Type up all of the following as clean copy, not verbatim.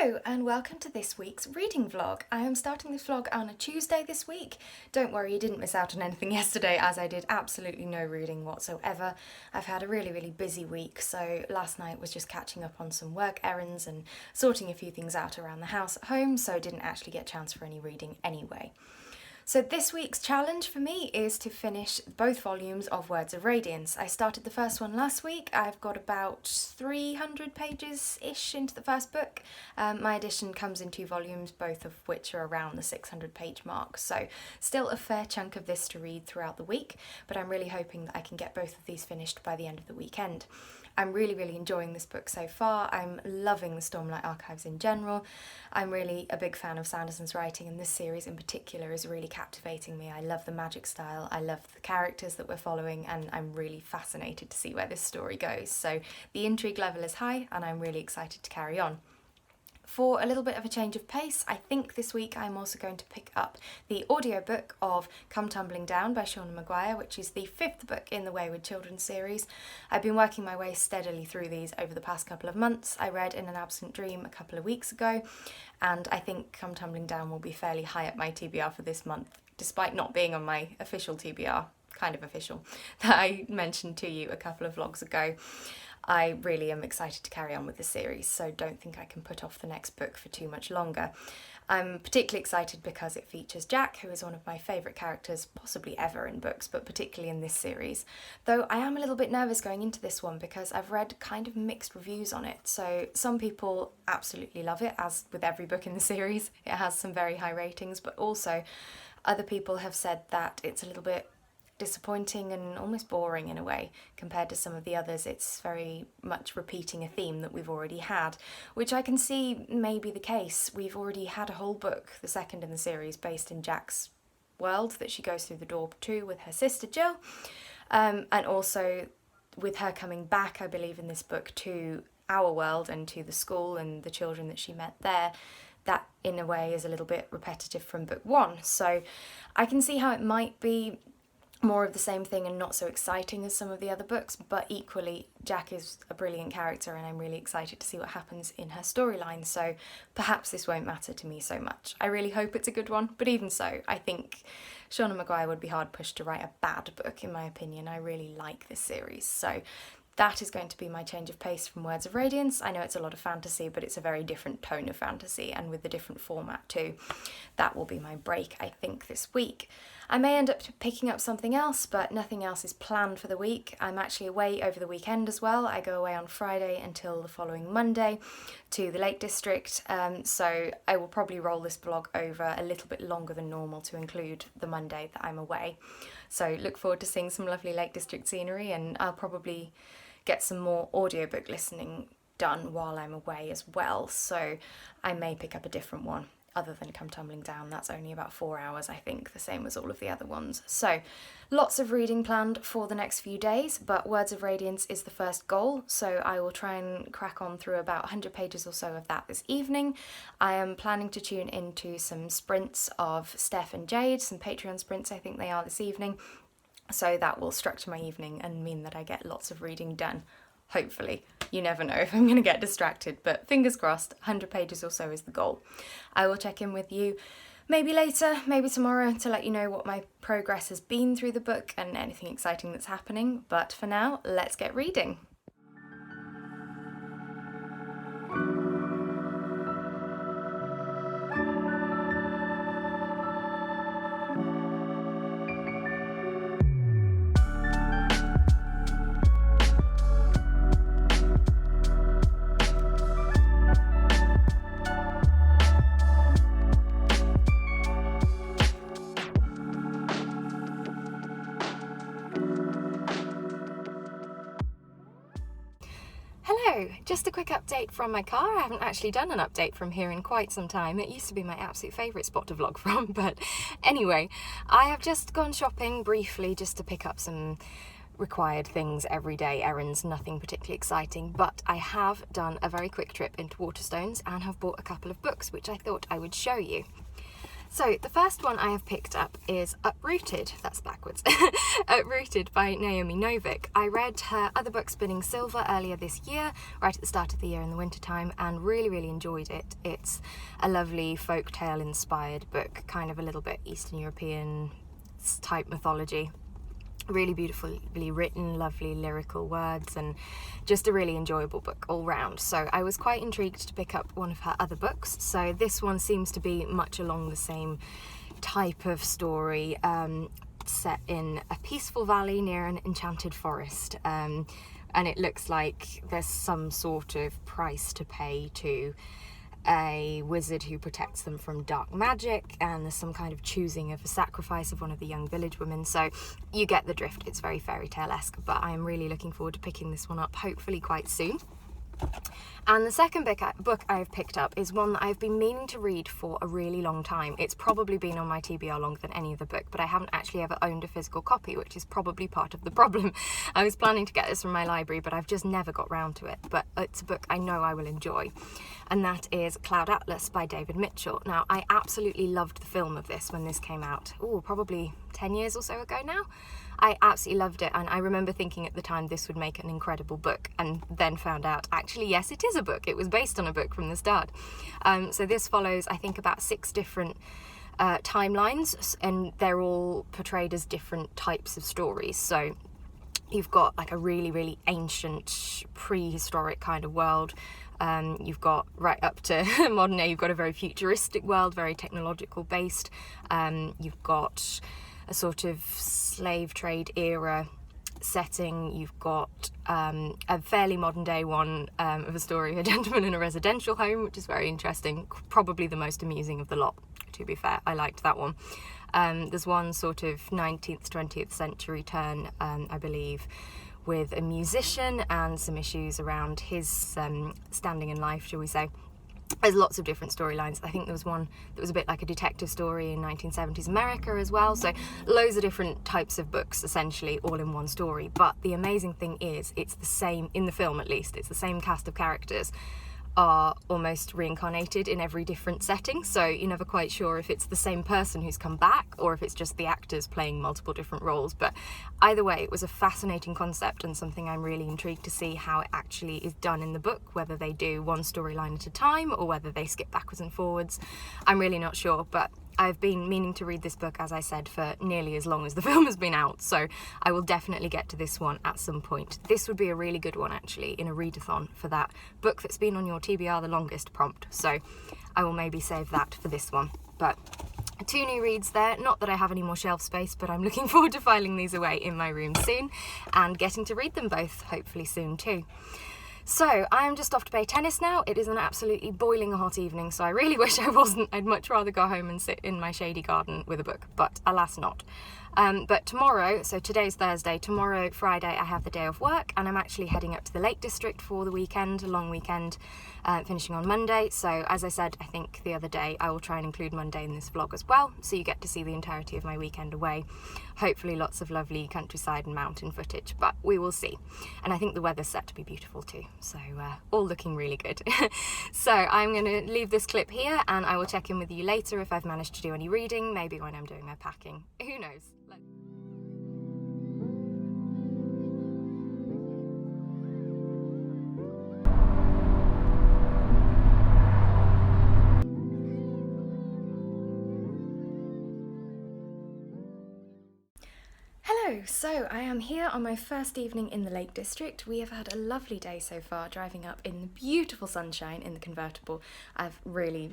Hello and welcome to this week's reading vlog. I am starting this vlog on a Tuesday this week. Don't worry, you didn't miss out on anything yesterday as I did absolutely no reading whatsoever. I've had a really busy week, so last night was just catching up on some work errands and sorting a few things out around the house at home, so didn't actually get a chance for any reading anyway. So this week's challenge for me is to finish both volumes of Words of Radiance. I started the first one last week. I've got about 300 pages-ish into the first book. My edition comes in 2 volumes, both of which are around the 600 page mark. So still a fair chunk of this to read throughout the week, but I'm really hoping that I can get both of these finished by the end of the weekend. I'm really enjoying this book so far. I'm loving the Stormlight Archives in general. I'm really a big fan of Sanderson's writing, and this series in particular is really captivating me. I love the magic style, I love the characters that we're following, and I'm really fascinated to see where this story goes. So the intrigue level is high and I'm really excited to carry on. For a little bit of a change of pace, I think this week I'm also going to pick up the audiobook of Come Tumbling Down by Seanan McGuire, which is the 5th book in the Wayward Children series. I've been working my way steadily through these over the past couple of months. I read In an Absent Dream a couple of weeks ago, and I think Come Tumbling Down will be fairly high up my TBR for this month, despite not being on my official TBR, kind of official, that I mentioned to you a couple of vlogs ago. I really am excited to carry on with the series, so don't think I can put off the next book for too much longer. I'm particularly excited because it features Jack, who is one of my favourite characters, possibly ever in books, but particularly in this series. Though I am a little bit nervous going into this one because I've read kind of mixed reviews on it. So some people absolutely love it, as with every book in the series. It has some very high ratings, but also other people have said that it's a little bit disappointing and almost boring in a way compared to some of the others. It's very much repeating a theme that we've already had, which I can see may be the case. We've already had a whole book, the second in the series, based in Jack's world that she goes through the door to with her sister Cheel, and also with her coming back, I believe, in this book to our world and to the school and the children that she met there. That in a way is a little bit repetitive from book 1, so I can see how it might be more of the same thing and not so exciting as some of the other books, but equally Jack is a brilliant character and I'm really excited to see what happens in her storyline, so perhaps this won't matter to me so much. I really hope it's a good one, but even so, I think Seanan McGuire would be hard pushed to write a bad book in my opinion. I really like this series, so that is going to be my change of pace from Words of Radiance. I know it's a lot of fantasy, but it's a very different tone of fantasy and with a different format too. That will be my break, I think, this week. I may end up picking up something else, but nothing else is planned for the week. I'm actually away over the weekend as well. I go away on Friday until the following Monday to the Lake District, so I will probably roll this vlog over a little bit longer than normal to include the Monday that I'm away. So look forward to seeing some lovely Lake District scenery, and I'll probably get some more audiobook listening done while I'm away as well, so I may pick up a different one other than Come Tumbling Down. That's only about 4 hours, I think, the same as all of the other ones. So lots of reading planned for the next few days, but Words of Radiance is the first goal, so I will try and crack on through about 100 pages or so of that this evening. I am planning to tune into some sprints of Steph and Jade, some Patreon sprints I think they are this evening, so that will structure my evening and mean that I get lots of reading done. Hopefully. You never know if I'm going to get distracted, but fingers crossed, 100 pages or so is the goal. I will check in with you maybe later, maybe tomorrow, to let you know what my progress has been through the book and anything exciting that's happening, but for now, let's get reading. Just a quick update from my car. I haven't actually done an update from here in quite some time. It used to be my absolute favourite spot to vlog from, but anyway, I have just gone shopping briefly just to pick up some required things, everyday errands, nothing particularly exciting, but I have done a very quick trip into Waterstones and have bought a couple of books which I thought I would show you. So the first one I have picked up is Uprooted, that's backwards, Uprooted by Naomi Novik. I read her other book, Spinning Silver, earlier this year, right at the start of the year in the wintertime, and really enjoyed it. It's a lovely folktale inspired book, kind of a little bit Eastern European type mythology. Really beautifully written, lovely lyrical words, and just a really enjoyable book all round. So I was quite intrigued to pick up one of her other books. So this one seems to be much along the same type of story, set in a peaceful valley near an enchanted forest. And it looks like there's some sort of price to pay to a wizard who protects them from dark magic, and there's some kind of choosing of a sacrifice of one of the young village women. So you get the drift. It's very fairy tale-esque, but I am really looking forward to picking this one up, hopefully quite soon. And the second book I've picked up is one that I've been meaning to read for a really long time. It's probably been on my TBR longer than any other book, but I haven't actually ever owned a physical copy, which is probably part of the problem. I was planning to get this from my library, but I've just never got round to it. But it's a book I know I will enjoy, and that is Cloud Atlas by David Mitchell. Now, I absolutely loved the film of this when this came out, probably 10 years or so ago now. I absolutely loved it, and I remember thinking at the time this would make an incredible book, and then found out, actually, yes, it is a book. It was based on a book from the start. So this follows, I think, about 6 different timelines, and they're all portrayed as different types of stories. So you've got like a really ancient, prehistoric kind of world. You've got right up to modern day. You've got a very futuristic world, very technological based. You've got a sort of slave trade era setting. You've got a fairly modern day one of a story of a gentleman in a residential home, which is very interesting, probably the most amusing of the lot, to be fair. I liked that one. There's one sort of 19th, 20th century turn, I believe, with a musician and some issues around his standing in life, shall we say. There's lots of different storylines. I think there was one that was a bit like a detective story in 1970s America as well. So loads of different types of books, essentially, all in one story. But the amazing thing is, it's the same, in the film at least, it's the same cast of characters are almost reincarnated in every different setting, so you're never quite sure if it's the same person who's come back or if it's just the actors playing multiple different roles. But either way, it was a fascinating concept and something I'm really intrigued to see how it actually is done in the book, whether they do one storyline at a time or whether they skip backwards and forwards. I'm really not sure, but I've been meaning to read this book, as I said, for nearly as long as the film has been out, so I will definitely get to this one at some point. This would be a really good one, actually, in a readathon for that book that's been on your TBR the longest prompt, so I will maybe save that for this one. But 2 new reads there. Not that I have any more shelf space, but I'm looking forward to filing these away in my room soon and getting to read them both, hopefully soon too. So I'm just off to play tennis now. It is an absolutely boiling hot evening, so I really wish I wasn't. I'd much rather go home and sit in my shady garden with a book, but alas not. But tomorrow, so today's Thursday, tomorrow, Friday, I have the day off work, and I'm actually heading up to the Lake District for the weekend, a long weekend, finishing on Monday. So as I said, I think the other day, I will try and include Monday in this vlog as well, so you get to see the entirety of my weekend away. Hopefully lots of lovely countryside and mountain footage, but we will see. And I think the weather's set to be beautiful too, so all looking really good. So I'm going to leave this clip here, and I will check in with you later if I've managed to do any reading, maybe when I'm doing my packing. Who knows? Hello, so I am here on my first evening in the Lake District. We have had a lovely day so far, driving up in the beautiful sunshine in the convertible. I've really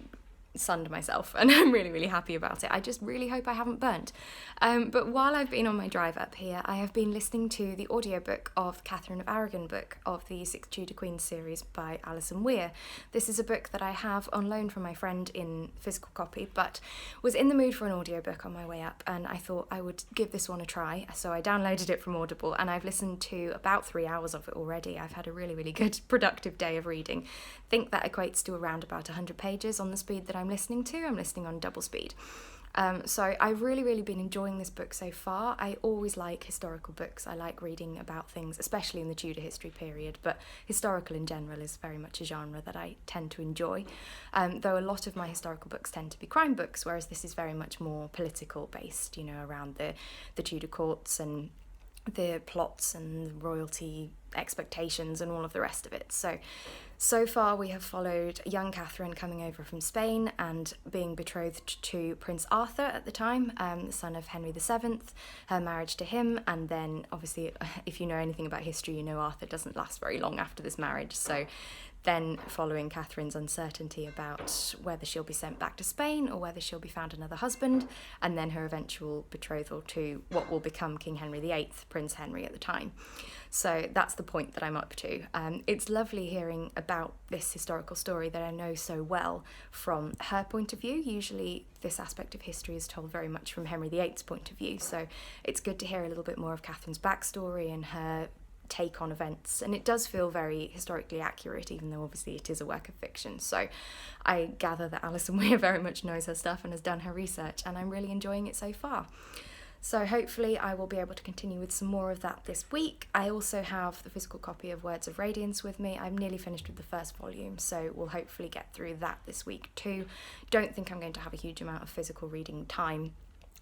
sunned myself and I'm really happy about it. I just really hope I haven't burnt. But while I've been on my drive up here, I have been listening to the audiobook of Catherine of Aragon book of the Six Tudor Queens series by Alison Weir. This is a book that I have on loan from my friend in physical copy, but was in the mood for an audiobook on my way up, and I thought I would give this one a try. So I downloaded it from Audible, and I've listened to about 3 hours of it already. I've had a really good productive day of reading. I think that equates to around about 100 pages on the speed that I'm listening to. I'm listening on double speed. So I've really been enjoying this book so far. I always like historical books. I like reading about things, especially in the Tudor history period, but historical in general is very much a genre that I tend to enjoy. Though a lot of my historical books tend to be crime books, whereas this is very much more political based, around the Tudor courts and the plots and royalty expectations and all of the rest of it. So far we have followed young Catherine coming over from Spain and being betrothed to Prince Arthur at the time, the son of Henry VII, her marriage to him, and then obviously if you know anything about history, Arthur doesn't last very long after this marriage, so then following Catherine's uncertainty about whether she'll be sent back to Spain or whether she'll be found another husband, and then her eventual betrothal to what will become King Henry VIII, Prince Henry at the time. So that's the point that I'm up to. It's lovely hearing about this historical story that I know so well from her point of view. Usually this aspect of history is told very much from Henry VIII's point of view, so it's good to hear a little bit more of Catherine's backstory and her take on events, and it does feel very historically accurate, even though obviously it is a work of fiction. So I gather that Alison Weir very much knows her stuff and has done her research, and I'm really enjoying it so far. So hopefully I will be able to continue with some more of that this week. I also have the physical copy of Words of Radiance with me. I'm nearly finished with the first volume, so we'll hopefully get through that this week too. Don't think I'm going to have a huge amount of physical reading time.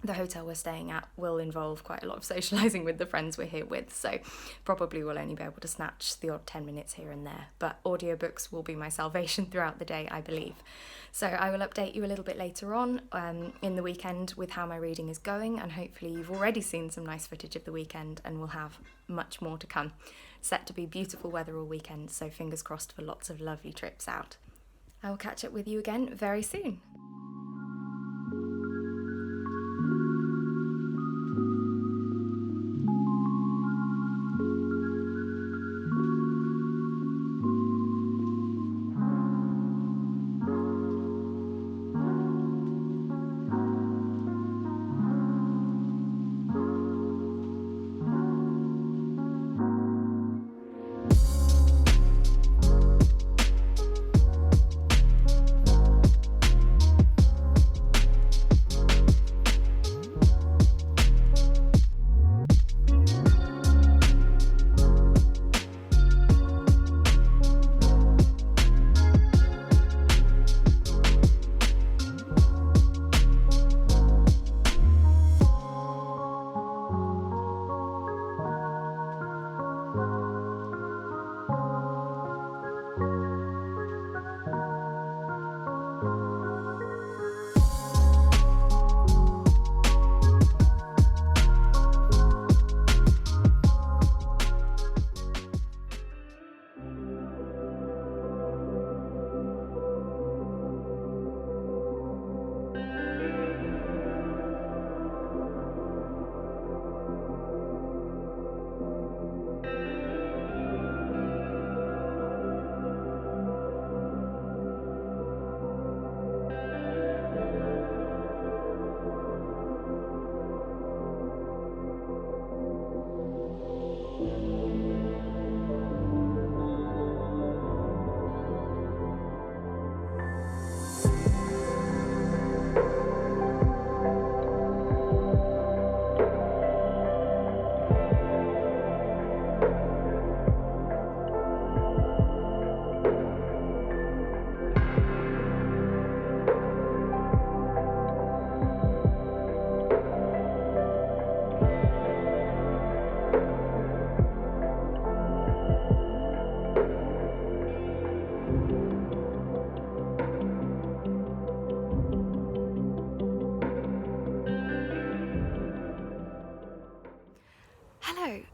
The hotel we're staying at will involve quite a lot of socialising with the friends we're here with, so probably we'll only be able to snatch the odd 10 minutes here and there, but audiobooks will be my salvation throughout the day, I believe. So I will update you a little bit later on in the weekend with how my reading is going, and hopefully you've already seen some nice footage of the weekend and we'll have much more to come. Set to be beautiful weather all weekend, so fingers crossed for lots of lovely trips out. I will catch up with you again very soon.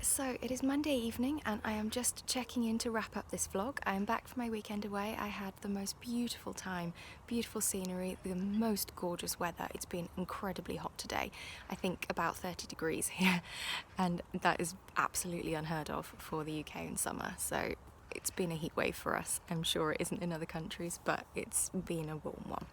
So it is Monday evening and I am just checking in to wrap up this vlog. I am back from my weekend away. I had the most beautiful time, beautiful scenery, the most gorgeous weather. It's been incredibly hot today. I think about 30 degrees here, and that is absolutely unheard of for the UK in summer. So it's been a heat wave for us. I'm sure it isn't in other countries, but it's been a warm one.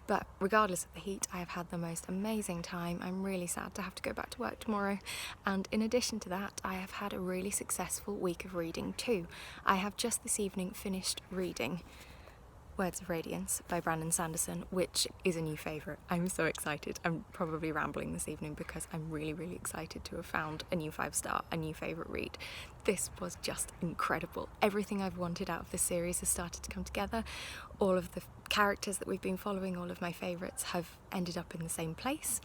But regardless of the heat, I have had the most amazing time. I'm really sad to have to go back to work tomorrow. And in addition to that, I have had a really successful week of reading too. I have just this evening finished reading Words of Radiance by Brandon Sanderson, which is a new favourite. I'm so excited. I'm probably rambling this evening because I'm really, really excited to have found a new 5-star, a new favourite read. This was just incredible. Everything I've wanted out of this series has started to come together. All of the characters that we've been following, all of my favourites, have ended up in the same place.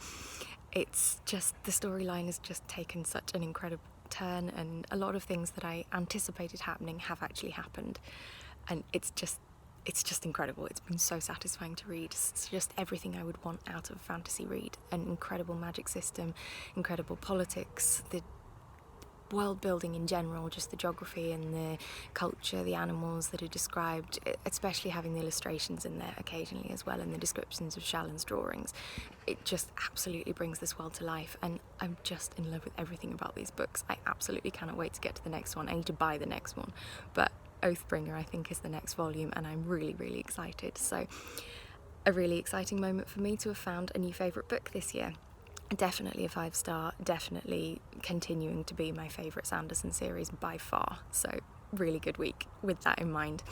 It's just, the storyline has just taken such an incredible turn, and a lot of things that I anticipated happening have actually happened. And it's just incredible. It's been so satisfying to read. It's just everything I would want out of a fantasy read. An incredible magic system, incredible politics, the world building in general, just the geography and the culture, the animals that are described, especially having the illustrations in there occasionally as well, and the descriptions of Shallon's drawings. It just absolutely brings this world to life, and I'm just in love with everything about these books. I absolutely cannot wait to get to the next one. I need to buy the next one, but Oathbringer, I think, is the next volume, and I'm really, really excited. So a really exciting moment for me to have found a new favourite book this year. Definitely a 5-star, definitely continuing to be my favourite Sanderson series by far. So really good week with that in mind.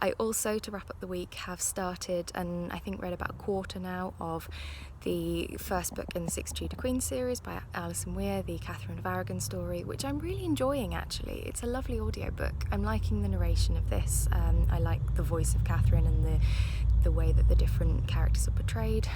I also, to wrap up the week, have started and I think read about a quarter now of the first book in the Six Tudor Queens series by Alison Weir, the Catherine of Aragon story, which I'm really enjoying actually. It's a lovely audiobook. I'm liking the narration of this. I like the voice of Catherine and the way that the different characters are portrayed.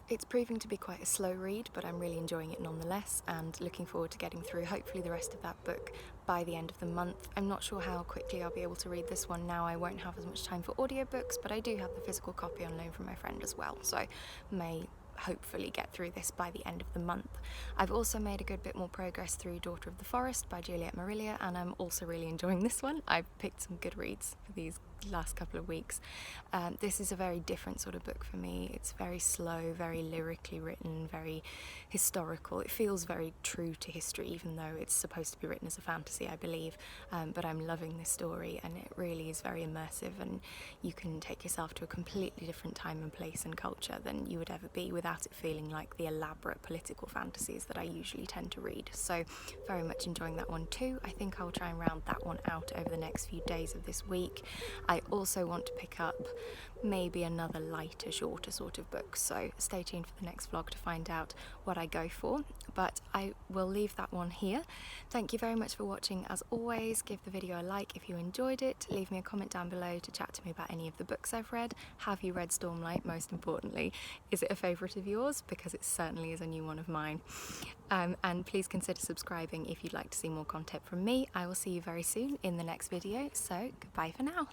It's proving to be quite a slow read, but I'm really enjoying it nonetheless, and looking forward to getting through hopefully the rest of that book by the end of the month. I'm not sure how quickly I'll be able to read this one now. I won't have as much time for audiobooks, but I do have the physical copy on loan from my friend as well, so may hopefully get through this by the end of the month. I've also made a good bit more progress through Daughter of the Forest by Juliet Marillier, and I'm also really enjoying this one. I've picked some good reads for these last couple of weeks. This is a very different sort of book for me. It's very slow, very lyrically written, very historical. It feels very true to history, even though it's supposed to be written as a fantasy, I believe. But I'm loving this story, and it really is very immersive, and you can take yourself to a completely different time and place and culture than you would ever be without it feeling like the elaborate political fantasies that I usually tend to read. So very much enjoying that one too. I think I'll try and round that one out over the next few days of this week. I also want to pick up maybe another lighter, shorter sort of book, so stay tuned for the next vlog to find out what I go for, but I will leave that one here. Thank you very much for watching. As always, give the video a like if you enjoyed it, leave me a comment down below to chat to me about any of the books I've read. Have you read Stormlight, most importantly? Is it a favourite of yours? Because it certainly is a new one of mine. And please consider subscribing if you'd like to see more content from me. I will see you very soon in the next video, so goodbye for now.